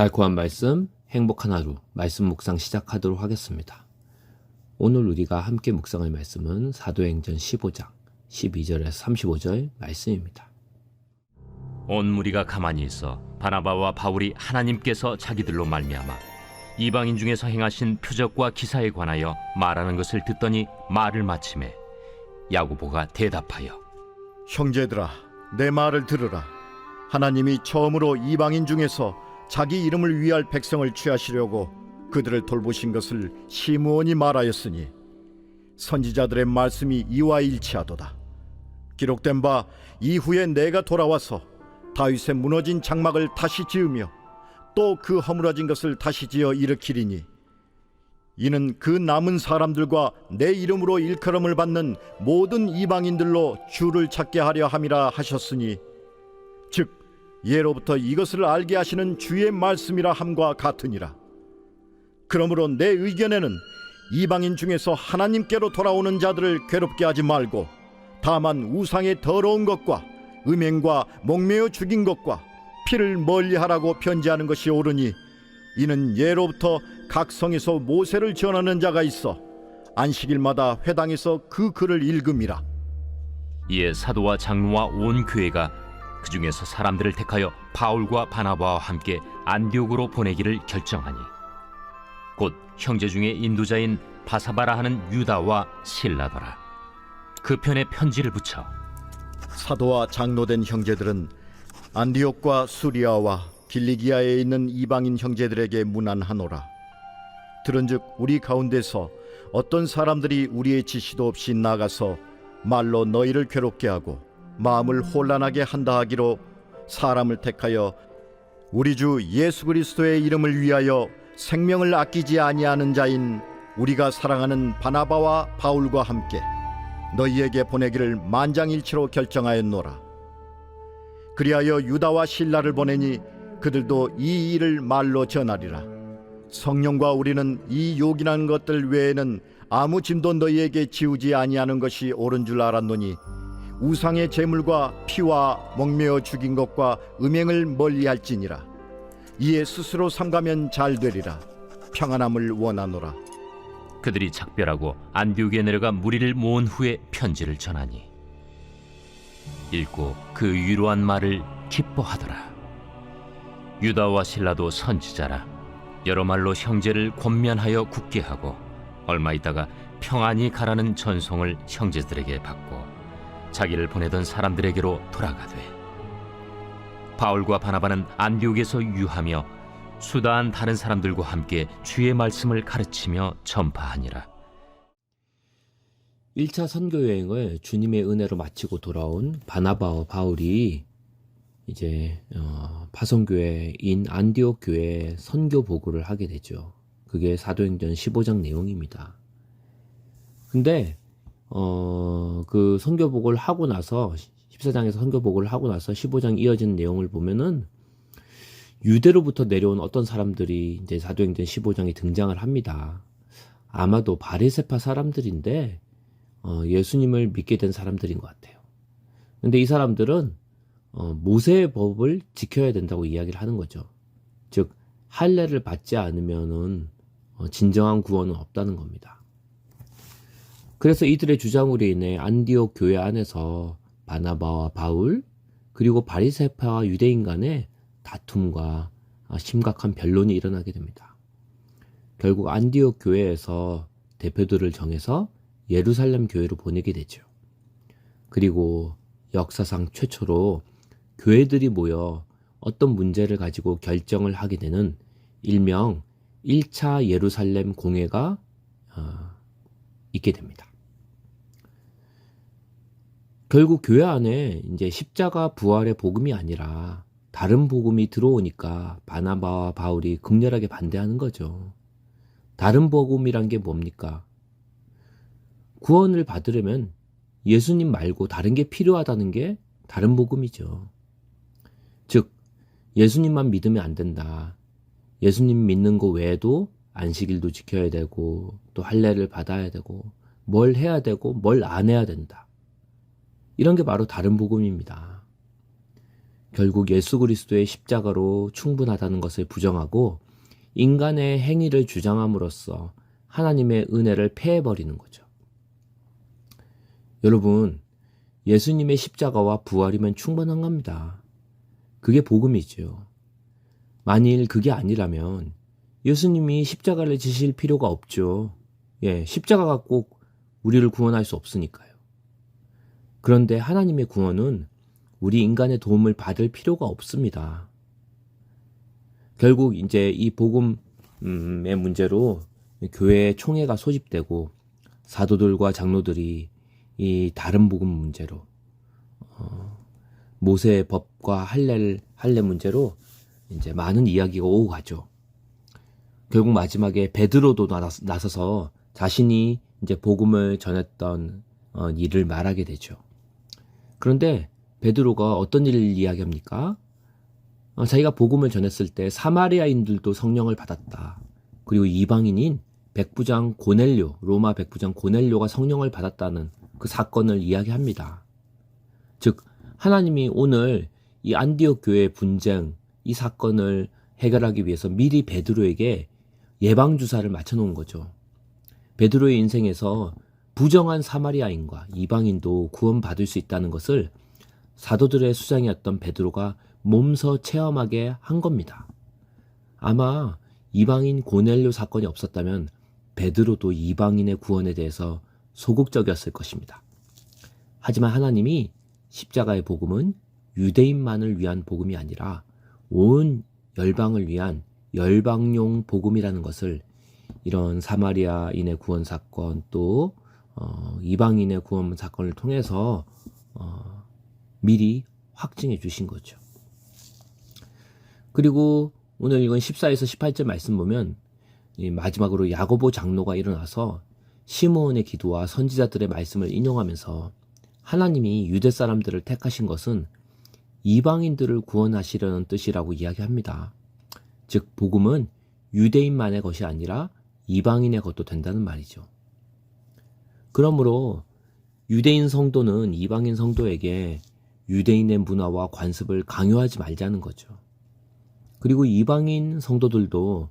달콤한 말씀, 행복한 하루, 말씀 묵상 시작하도록 하겠습니다. 오늘 우리가 함께 묵상할 말씀은 사도행전 15장 12절에서 35절 말씀입니다. 온 무리가 가만히 있어 바나바와 바울이 하나님께서 자기들로 말미암아 이방인 중에서 행하신 표적과 기사에 관하여 말하는 것을 듣더니 말을 마치매 야고보가 대답하여 형제들아, 내 말을 들으라. 하나님이 처음으로 이방인 중에서 자기 이름을 위할 백성을 취하시려고 그들을 돌보신 것을 시므온이 말하였으니 선지자들의 말씀이 이와 일치하도다. 기록된 바 이후에 내가 돌아와서 다윗의 무너진 장막을 다시 지으며 또 그 허물어진 것을 다시 지어 일으키리니 이는 그 남은 사람들과 내 이름으로 일컬음을 받는 모든 이방인들로 주를 찾게 하려 함이라 하셨으니 즉 예로부터 이것을 알게 하시는 주의 말씀이라 함과 같으니라. 그러므로 내 의견에는 이방인 중에서 하나님께로 돌아오는 자들을 괴롭게 하지 말고 다만 우상의 더러운 것과 음행과 목매어 죽인 것과 피를 멀리하라고 편지하는 것이 옳으니 이는 예로부터 각 성에서 모세를 전하는 자가 있어 안식일마다 회당에서 그 글을 읽음이라. 이에 사도와 장로와 온 교회가 그 중에서 사람들을 택하여 바울과 바나바와 함께 안디옥으로 보내기를 결정하니 곧 형제 중에 인도자인 바사바라 하는 유다와 실라더라. 그 편에 편지를 붙여 사도와 장로된 형제들은 안디옥과 수리아와 길리기아에 있는 이방인 형제들에게 문안하노라. 들은즉 우리 가운데서 어떤 사람들이 우리의 지시도 없이 나가서 말로 너희를 괴롭게 하고 마음을 혼란하게 한다 하기로 사람을 택하여 우리 주 예수 그리스도의 이름을 위하여 생명을 아끼지 아니하는 자인 우리가 사랑하는 바나바와 바울과 함께 너희에게 보내기를 만장일치로 결정하였노라. 그리하여 유다와 실라를 보내니 그들도 이 일을 말로 전하리라. 성령과 우리는 이 요긴한 것들 외에는 아무 짐도 너희에게 지우지 아니하는 것이 옳은 줄 알았노니 우상의 제물과 피와 목매어 죽인 것과 음행을 멀리할지니라. 이에 스스로 삼가면 잘 되리라. 평안함을 원하노라. 그들이 작별하고 안디옥에 내려가 무리를 모은 후에 편지를 전하니 읽고 그 위로한 말을 기뻐하더라. 유다와 실라도 선지자라. 여러 말로 형제를 권면하여 굳게 하고 얼마 있다가 평안히 가라는 전송을 형제들에게 받고 자기를 보내던 사람들에게로 돌아가되 바울과 바나바는 안디옥에서 유하며 수다한 다른 사람들과 함께 주의 말씀을 가르치며 전파하니라. 1차 선교 여행을 주님의 은혜로 마치고 돌아온 바나바와 바울이 이제 파송교회인 안디옥 교회에 선교 보고를 하게 되죠. 그게 사도행전 15장 내용입니다. 근데 그 선교 보고를 하고 나서 14장에서 선교 보고를 하고 나서 15장 이어지는 내용을 보면은 유대로부터 내려온 어떤 사람들이 이제 사도행전 15장에 등장을 합니다. 아마도 바리새파 사람들인데 예수님을 믿게 된 사람들인 것 같아요. 근데 이 사람들은 모세의 법을 지켜야 된다고 이야기를 하는 거죠. 즉 할례를 받지 않으면은 진정한 구원은 없다는 겁니다. 그래서 이들의 주장으로 인해 안디옥 교회 안에서 바나바와 바울 그리고 바리새파와 유대인 간의 다툼과 심각한 변론이 일어나게 됩니다. 결국 안디옥 교회에서 대표들을 정해서 예루살렘 교회로 보내게 되죠. 그리고 역사상 최초로 교회들이 모여 어떤 문제를 가지고 결정을 하게 되는 일명 1차 예루살렘 공회가 있게 됩니다. 결국 교회 안에 이제 십자가 부활의 복음이 아니라 다른 복음이 들어오니까 바나바와 바울이 극렬하게 반대하는 거죠. 다른 복음이란 게 뭡니까? 구원을 받으려면 예수님 말고 다른 게 필요하다는 게 다른 복음이죠. 즉 예수님만 믿으면 안 된다. 예수님 믿는 거 외에도 안식일도 지켜야 되고 또 할례를 받아야 되고 뭘 해야 되고 뭘 안 해야 된다. 이런 게 바로 다른 복음입니다. 결국 예수 그리스도의 십자가로 충분하다는 것을 부정하고 인간의 행위를 주장함으로써 하나님의 은혜를 폐해버리는 거죠. 여러분, 예수님의 십자가와 부활이면 충분한 겁니다. 그게 복음이죠. 만일 그게 아니라면 예수님이 십자가를 지실 필요가 없죠. 십자가가 꼭 우리를 구원할 수 없으니까요. 그런데 하나님의 구원은 우리 인간의 도움을 받을 필요가 없습니다. 결국 이제 이 복음의 문제로 교회 총회가 소집되고 사도들과 장로들이 이 다른 복음 문제로 모세의 법과 할례 문제로 이제 많은 이야기가 오고 가죠. 결국 마지막에 베드로도 나서서 자신이 이제 복음을 전했던 일을 말하게 되죠. 그런데 베드로가 어떤 일을 이야기합니까? 자기가 복음을 전했을 때 사마리아인들도 성령을 받았다. 그리고 이방인인 백부장 고넬료, 로마 백부장 고넬료가 성령을 받았다는 그 사건을 이야기합니다. 즉 하나님이 오늘 이 안디옥 교회의 분쟁, 이 사건을 해결하기 위해서 미리 베드로에게 예방주사를 맞춰놓은 거죠. 베드로의 인생에서 부정한 사마리아인과 이방인도 구원받을 수 있다는 것을 사도들의 수장이었던 베드로가 몸소 체험하게 한 겁니다. 아마 이방인 고넬료 사건이 없었다면 베드로도 이방인의 구원에 대해서 소극적이었을 것입니다. 하지만 하나님이 십자가의 복음은 유대인만을 위한 복음이 아니라 온 열방을 위한 열방용 복음이라는 것을 이런 사마리아인의 구원 사건 또 이방인의 구원 사건을 통해서 미리 확증해 주신 거죠. 그리고 오늘 이건 14에서 18절 말씀 보면 마지막으로 야고보 장로가 일어나서 시므온의 기도와 선지자들의 말씀을 인용하면서 하나님이 유대 사람들을 택하신 것은 이방인들을 구원하시려는 뜻이라고 이야기합니다. 즉 복음은 유대인만의 것이 아니라 이방인의 것도 된다는 말이죠. 그러므로 유대인 성도는 이방인 성도에게 유대인의 문화와 관습을 강요하지 말자는 거죠. 그리고 이방인 성도들도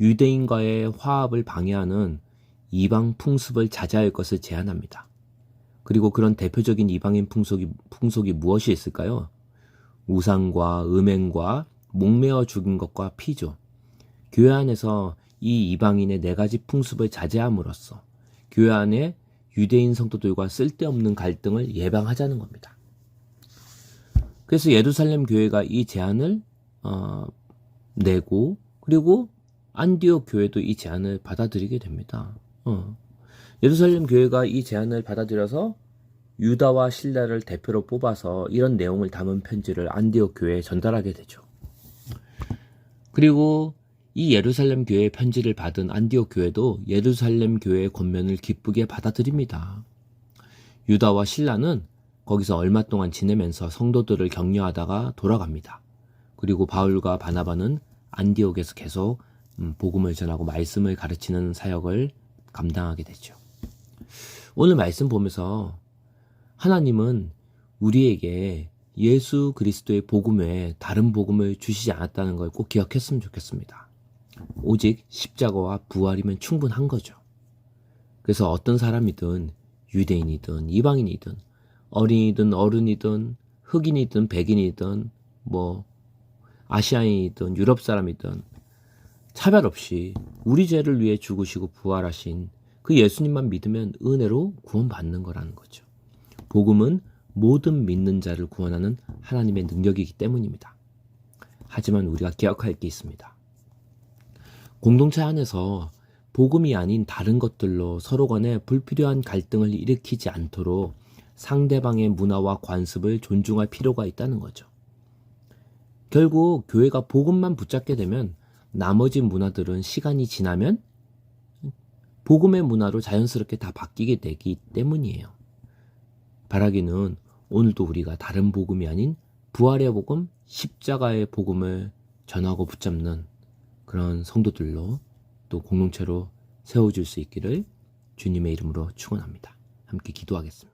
유대인과의 화합을 방해하는 이방 풍습을 자제할 것을 제안합니다. 그리고 그런 대표적인 이방인 풍속이 무엇이 있을까요? 우상과 음행과 목매어 죽인 것과 피죠. 교회 안에서 이 이방인의 4가지 풍습을 자제함으로써 교회 안에 유대인 성도들과 쓸데없는 갈등을 예방하자는 겁니다. 그래서 예루살렘 교회가 이 제안을 내고 그리고 안디옥 교회도 이 제안을 받아들이게 됩니다. 예루살렘 교회가 이 제안을 받아들여서 유다와 실라를 대표로 뽑아서 이런 내용을 담은 편지를 안디옥 교회에 전달하게 되죠. 그리고 이 예루살렘 교회의 편지를 받은 안디옥 교회도 예루살렘 교회의 권면을 기쁘게 받아들입니다. 유다와 실라는 거기서 얼마 동안 지내면서 성도들을 격려하다가 돌아갑니다. 그리고 바울과 바나바는 안디옥에서 계속 복음을 전하고 말씀을 가르치는 사역을 감당하게 되죠. 오늘 말씀 보면서 하나님은 우리에게 예수 그리스도의 복음 외에 다른 복음을 주시지 않았다는 걸 꼭 기억했으면 좋겠습니다. 오직 십자가와 부활이면 충분한 거죠. 그래서 어떤 사람이든 유대인이든 이방인이든 어린이든 어른이든 흑인이든 백인이든 아시아인이든 유럽 사람이든 차별 없이 우리 죄를 위해 죽으시고 부활하신 그 예수님만 믿으면 은혜로 구원받는 거라는 거죠. 복음은 모든 믿는 자를 구원하는 하나님의 능력이기 때문입니다. 하지만 우리가 기억할 게 있습니다. 공동체 안에서 복음이 아닌 다른 것들로 서로 간에 불필요한 갈등을 일으키지 않도록 상대방의 문화와 관습을 존중할 필요가 있다는 거죠. 결국 교회가 복음만 붙잡게 되면 나머지 문화들은 시간이 지나면 복음의 문화로 자연스럽게 다 바뀌게 되기 때문이에요. 바라기는 오늘도 우리가 다른 복음이 아닌 부활의 복음, 십자가의 복음을 전하고 붙잡는 그런 성도들로 또 공동체로 세워줄 수 있기를 주님의 이름으로 축원합니다. 함께 기도하겠습니다.